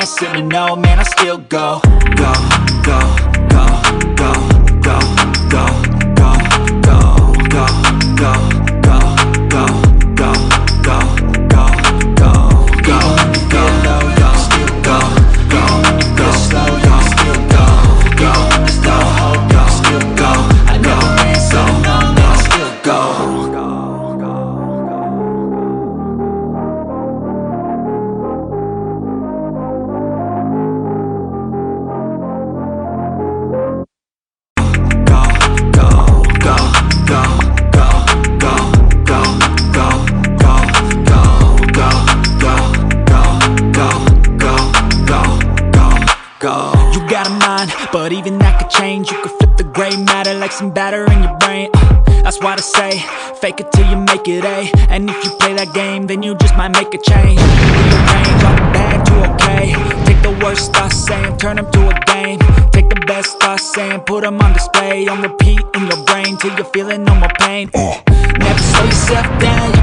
answer to no, man, I still go. Go, go, go, go, go, go, go, go, go, go, go, go, go, go, go, go, go, go, low, you still go. Go, go slow, you still go. Go, there's no hope, you still go. I never answer to no, man, I still go. You got a mind, but even that could change. You could flip the gray matter like some batter in your brain. That's why they say, fake it till you make it A. And if you play that game, then you just might make a change. Rearrange all the bad to okay. Take the worst thoughts saying, turn them to a game. Take the best thoughts saying, put them on display. On repeat in your brain till you're feeling no more pain. Never slow yourself down.